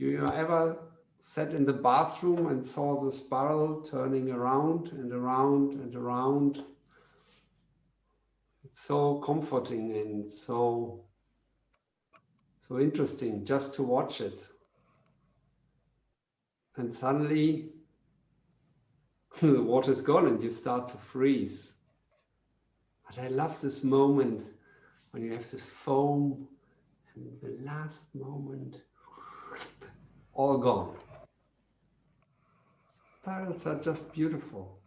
You ever sat in the bathroom and saw the spiral turning around and around and around? It's so comforting and so interesting just to watch it. And suddenly the water is gone and you start to freeze. But I love this moment when you have this foam and the last moment, all gone. Spirals are just beautiful.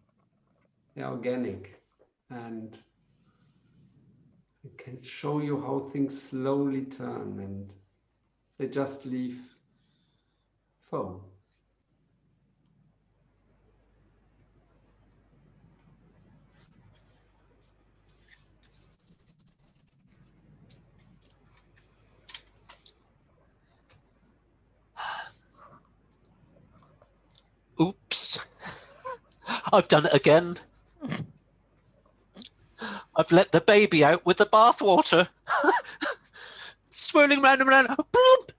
They're organic and they can show you how things slowly turn and they just leave foam. Oops. I've done it again. I've let the baby out with the bathwater. Swirling round and round. Boop.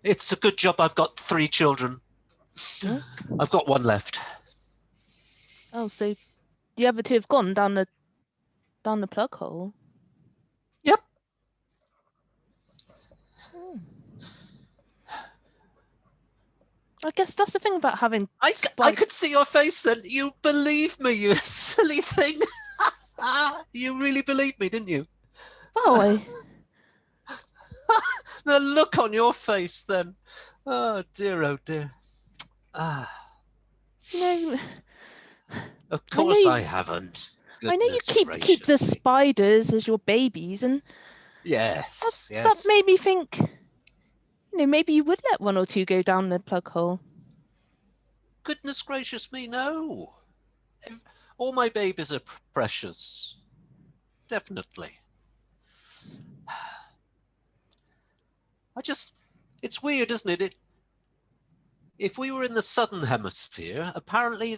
It's a good job I've got 3 children. Huh? I've got 1 left. Oh, so the other 2 have gone down the plug hole? Yep. I guess that's the thing about having I could see your face then. You believe me, you silly thing. You really believed me, didn't you? Oh, The look on your face then. Oh dear, oh dear. you know, Of course you- I haven't. I know you Goodness keep the gracious me. spiders as your babies, and Yes, that yes. made me think, maybe you would let 1 or 2 go down the plug hole. Goodness gracious me, no. All my babies are precious. Definitely. It's weird, isn't it? If we were in the southern hemisphere, apparently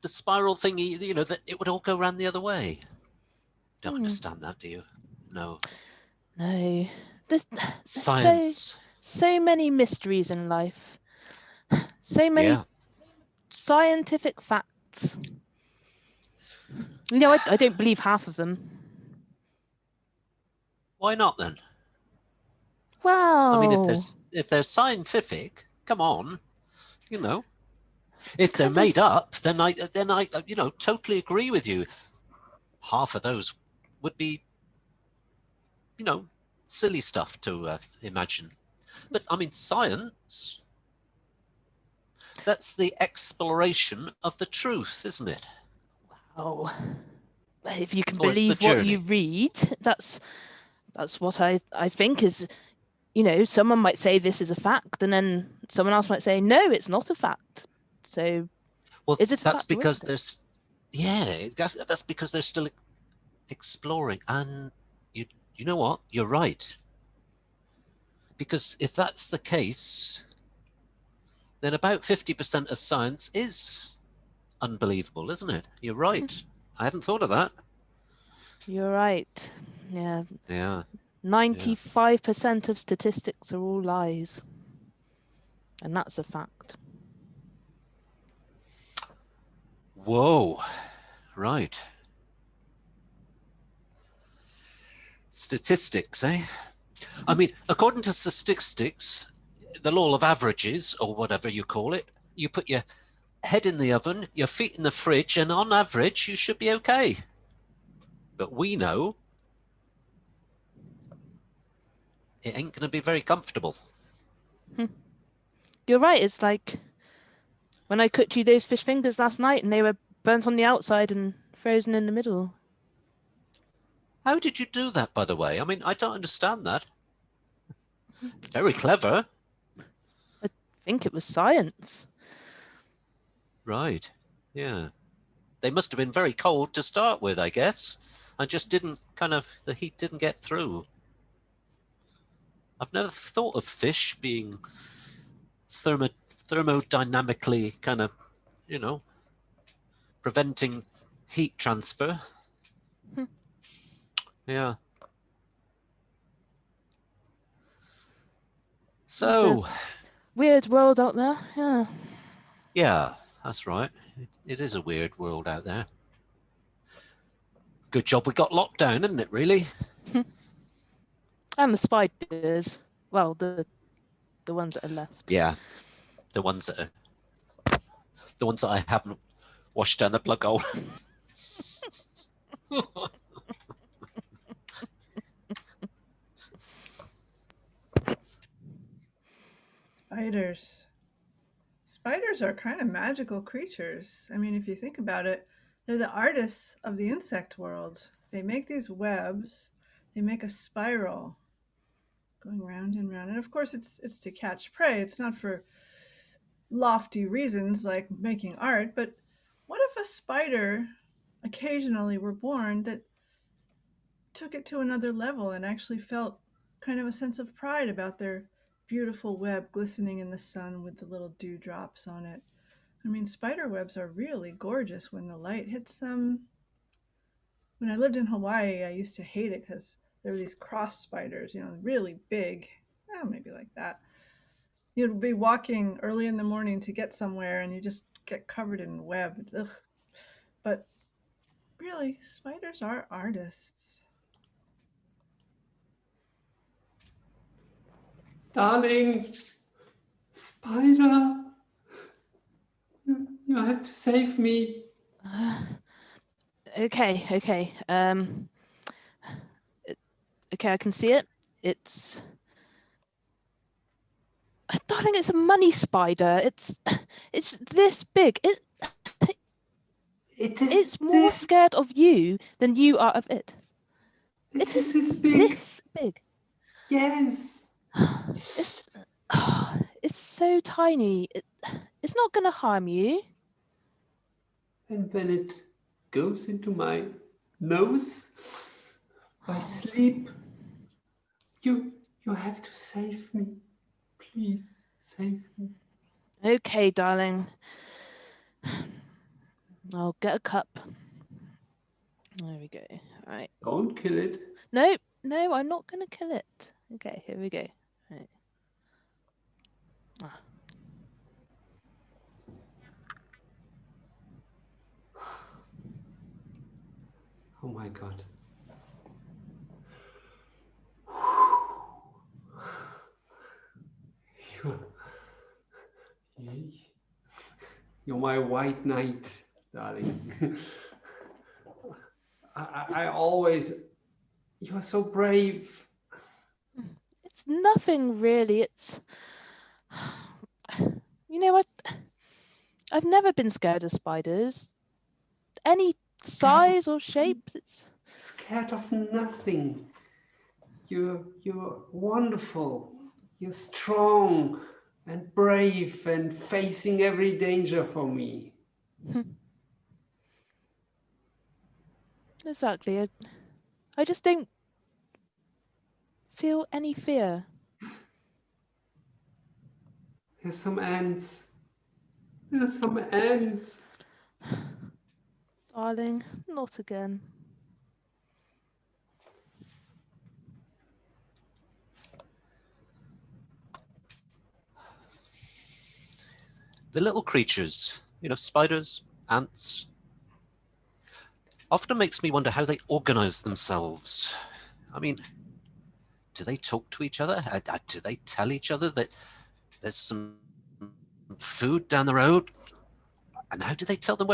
the spiral thingy, that it would all go around the other way. Don't understand that, do you? No. No. There's Science. so many mysteries in life. So many scientific facts. I don't believe half of them. Why not then? Wow. I mean, if they're scientific, come on, If they're made up, then I totally agree with you. Half of those would be, silly stuff to imagine. But I mean, science, that's the exploration of the truth, isn't it? Oh, if you can Or it's the believe what journey. you read, that's what I think is, someone might say this is a fact, and then someone else might say, no, it's not a fact. So is it a that's fact? because that's because they're still exploring. And you know what? You're right. Because if that's the case, then about 50% of science is unbelievable, isn't it? You're right. I hadn't thought of that. You're right. Yeah. Yeah. 95% of statistics are all lies. And that's a fact. Whoa. Right. Statistics, eh? I mean, according to statistics, the law of averages, or whatever you call it, you put your head in the oven, your feet in the fridge, and on average, you should be okay. But we know it ain't going to be very comfortable. You're right. It's like when I cooked you those fish fingers last night and they were burnt on the outside and frozen in the middle. How did you do that, by the way? I mean, I don't understand that. Very clever. I think it was science. Right. Yeah. They must have been very cold to start with, I guess. And just the heat didn't get through. I've never thought of fish being thermodynamically preventing heat transfer. Yeah. So, weird world out there. Yeah. yeah, that's right. It is a weird world out there. Good job we got locked down, isn't it, really? And the spiders. Well, the ones that are left. Yeah, the ones that I haven't washed down the plug hole. Spiders. Spiders are kind of magical creatures. I mean, if you think about it, they're the artists of the insect world. They make these webs, they make a spiral going round and round. And of course, it's to catch prey. It's not for lofty reasons like making art, but what if a spider occasionally were born that took it to another level and actually felt kind of a sense of pride about their beautiful web glistening in the sun with the little dewdrops on it? I mean, spider webs are really gorgeous when the light hits them. When I lived in Hawaii, I used to hate it because there were these cross spiders, really big, maybe like that. You'd be walking early in the morning to get somewhere and you just get covered in web. Ugh. But really, spiders are artists. Darling, spider, you have to save me. Okay. Okay, I can see it. It's... Darling, it's a money spider. It's this big. It's more scared of you than you are of it. It is this big. This big. Yes. It's so tiny. It's not going to harm you. And when it goes into my nose, I sleep. You have to save me. Please save me. Okay, darling. I'll get a cup. There we go. All right. Don't kill it. No, I'm not going to kill it. Okay, here we go. Right. Oh my God. You're my white knight, darling. I always... You're so brave. It's nothing really. It's... I've never been scared of spiders. Any size or shape. Scared of nothing. You're wonderful. You're strong and brave and facing every danger for me. Exactly. I just don't feel any fear. There's some ants. There's some ants. Darling, not again. The little creatures, spiders, ants, often makes me wonder how they organize themselves. I mean, do they talk to each other? Do they tell each other that there's some food down the road? And how do they tell them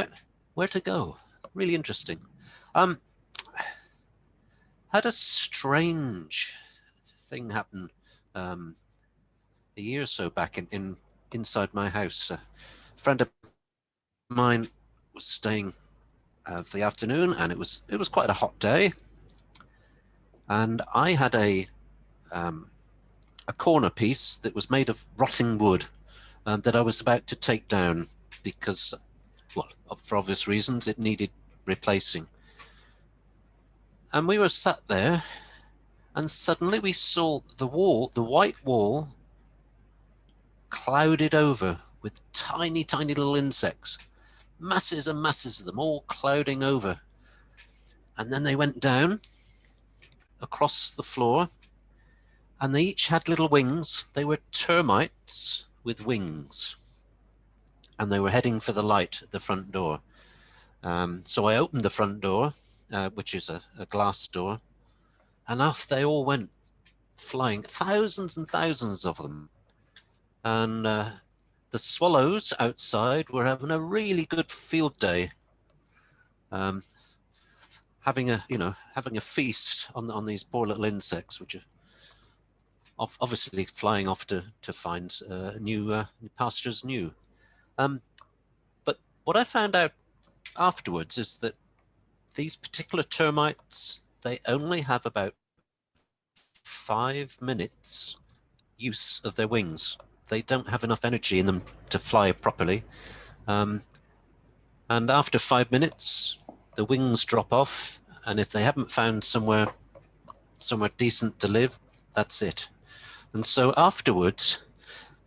where to go? Really interesting. Had a strange thing happen a year or so back inside my house. A friend of mine was staying for the afternoon, and it was quite a hot day, and I had a corner piece that was made of rotting wood that I was about to take down because, well, for obvious reasons, it needed replacing. And we were sat there, and suddenly we saw the white wall, clouded over with tiny, tiny little insects, masses and masses of them all clouding over. And then they went down across the floor, And they each had little wings. They were termites with wings. And they were heading for the light at the front door. So I opened the front door, which is a glass door, and off they all went, flying, thousands and thousands of them. And the swallows outside were having a really good field day, having a feast on these poor little insects, which are obviously flying off to find new pastures new. But what I found out afterwards is that these particular termites, they only have about 5 minutes use of their wings. They don't have enough energy in them to fly properly. And after 5 minutes, the wings drop off. And if they haven't found somewhere decent to live, that's it. And so afterwards,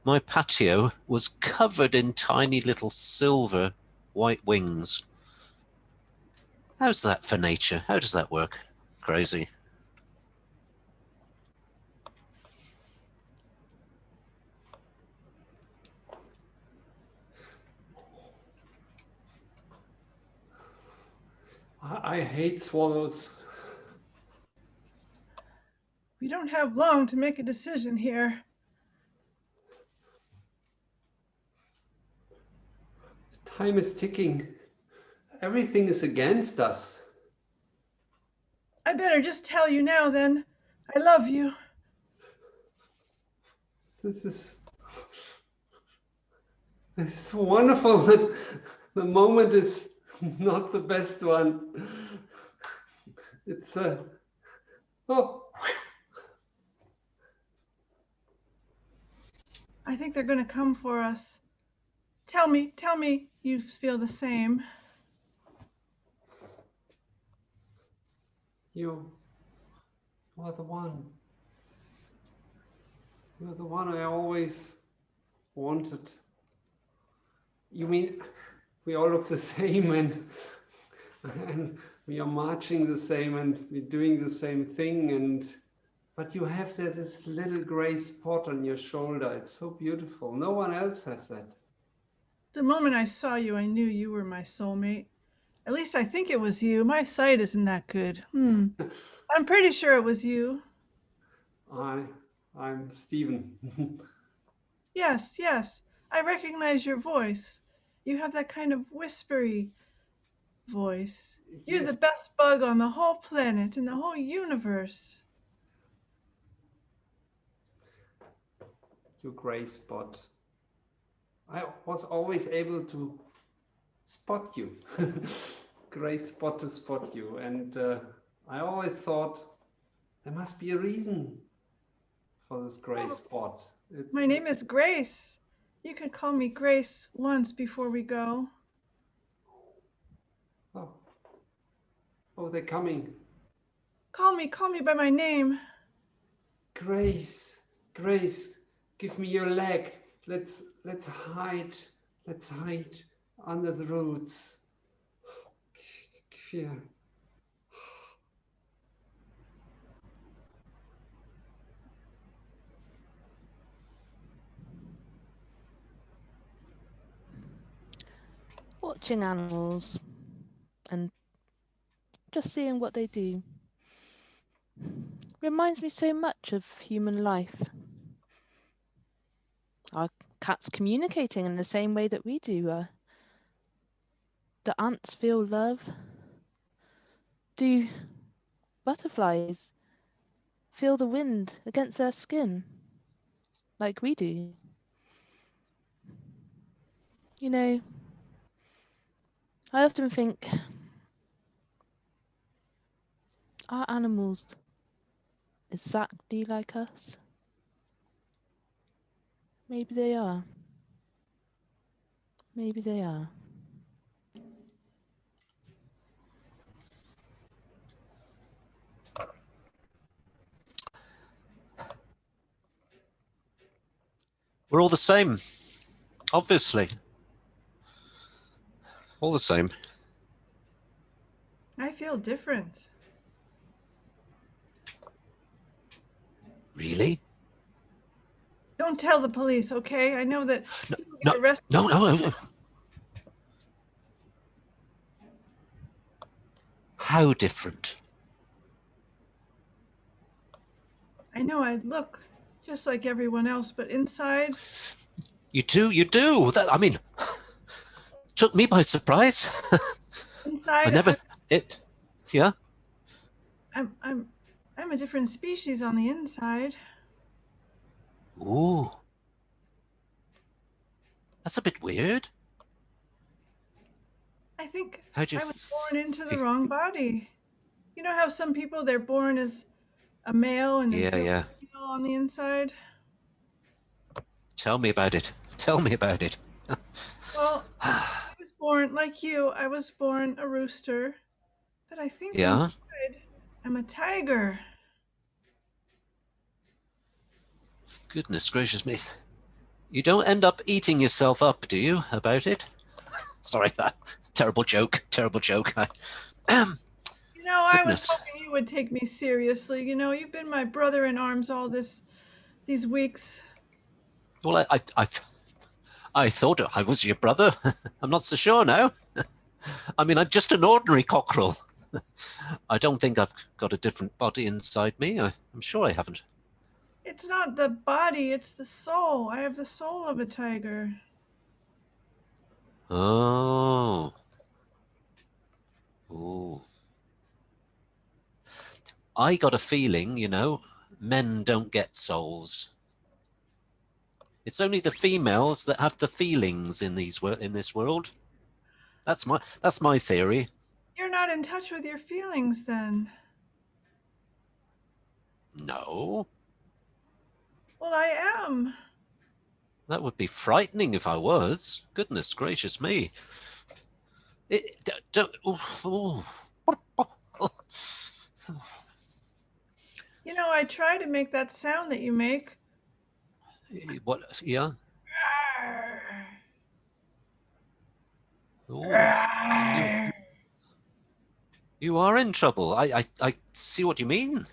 my patio was covered in tiny little silver white wings. How's that for nature? How does that work? Crazy. I hate swallows. We don't have long to make a decision here. Time is ticking. Everything is against us. I better just tell you now then. I love you. This is wonderful, but the moment is not the best one. It's oh. I think they're going to come for us. Tell me you feel the same. You are the one. You're the one I always wanted. You mean we all look the same and we are marching the same and we're doing the same thing, but you have this little gray spot on your shoulder. It's so beautiful. No one else has that. The moment I saw you, I knew you were my soulmate. At least I think it was you. My sight isn't that good. I'm pretty sure it was you. I'm Stephen. Yes. I recognize your voice. You have that kind of whispery voice. You're Yes. the best bug on the whole planet, in the whole universe. Your gray spot. I was always able to spot you. Gray spot to spot you. And I always thought there must be a reason for this gray spot. My name is Grace. You can call me Grace once before we go. Oh, they're coming. Call me by my name. Grace, give me your leg. Let's hide. Let's hide under the roots. Yeah. Watching animals and just seeing what they do reminds me so much of human life. Our cats communicating in the same way that we do. Do ants feel love? Do butterflies feel the wind against their skin like we do? You know, I often think, are animals exactly like us? Maybe they are. Maybe they are. We're all the same, obviously. All the same. I feel different. Really? Don't tell the police, okay? I know that people get No, arrested. no. How different? I know I look just like everyone else, but inside, You do. That, I mean, took me by surprise. inside, I never. It. Yeah. I'm a different species on the inside. Ooh. That's a bit weird. I think How'd you I was born into the feel? wrong body. You know how some people, they're born as a male and they feel Yeah. female on the inside? Tell me about it. Tell me about it. Well, I was born like you. I was born a rooster, but I think Yeah. inside I'm a tiger. Goodness gracious me. You don't end up eating yourself up, do you, about it? Sorry, that terrible joke. Terrible joke. You know, I was Goodness. hoping you would take me seriously. You know, you've been my brother in arms all these weeks. Well, I thought I was your brother. I'm not so sure now. I mean, I'm just an ordinary cockerel. I don't think I've got a different body inside me. I'm sure I haven't. It's not the body, it's the soul. I have the soul of a tiger. Oh. Ooh. I got a feeling, men don't get souls. It's only the females that have the feelings in this world. That's my theory. You're not in touch with your feelings then. No, Well, I am. that would be frightening if I was. Goodness gracious me. Don't. Ooh. You know, I try to make that sound that you make. What? Yeah. Ooh. You are in trouble. I see what you mean.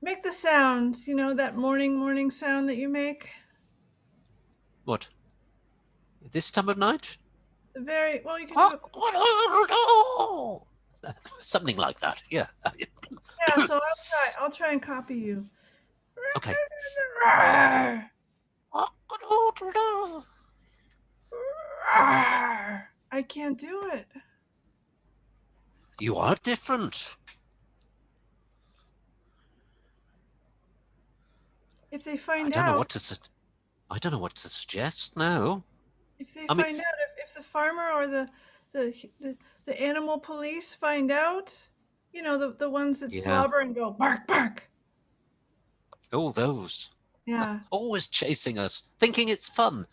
Make the sound, you know, that morning sound that you make. What? This time of night? Well, you can do it. Something like that. Yeah. Yeah, so I'll try and copy you. Okay. I can't do it. You are different. If they I find don't know out, what to. I don't know what to suggest now. if they I mean, find out, if the farmer or the animal police find out, you know, the ones that yeah. slobber and go bark bark. Oh, those. Yeah, Always chasing us, thinking it's fun.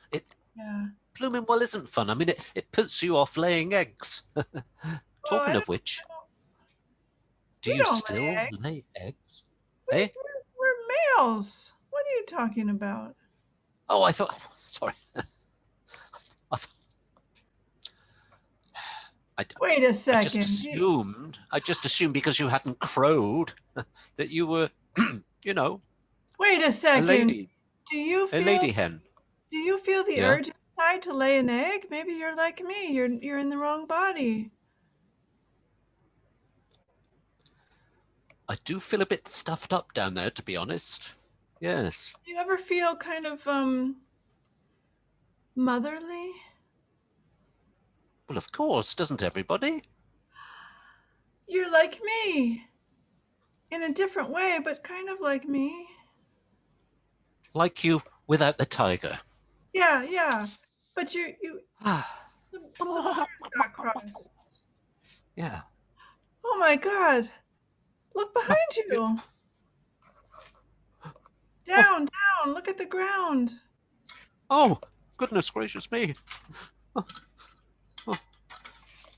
yeah. Blooming well isn't fun. I mean, it puts you off laying eggs. Well, Talking of which, do we you don't lay still eggs. lay eggs? Hey? We're males. What are you talking about? Oh, I thought. Sorry. Wait a I second. just assumed because you hadn't crowed that you were, Wait a a second. lady, Do you a feel? lady hen. Do you feel the Yeah. urge inside to lay an egg? Maybe you're like me. You're in the wrong body. I do feel a bit stuffed up down there, to be honest. Yes. Do you ever feel kind of motherly? Well, of course, doesn't everybody? You're like me. In a different way, but kind of like me. Like you without the tiger. Yeah. But you some wires got crossed. Yeah. Oh my god. Look behind you. Down. Look at the ground. Oh, goodness gracious me.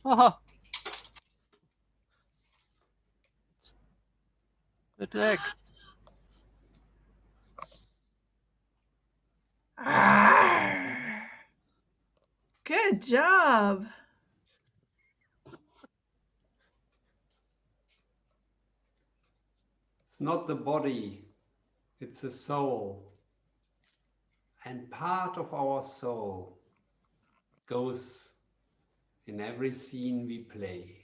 Ah. An egg. Arr. Good job. It's not the body, it's the soul. And part of our soul goes in every scene we play.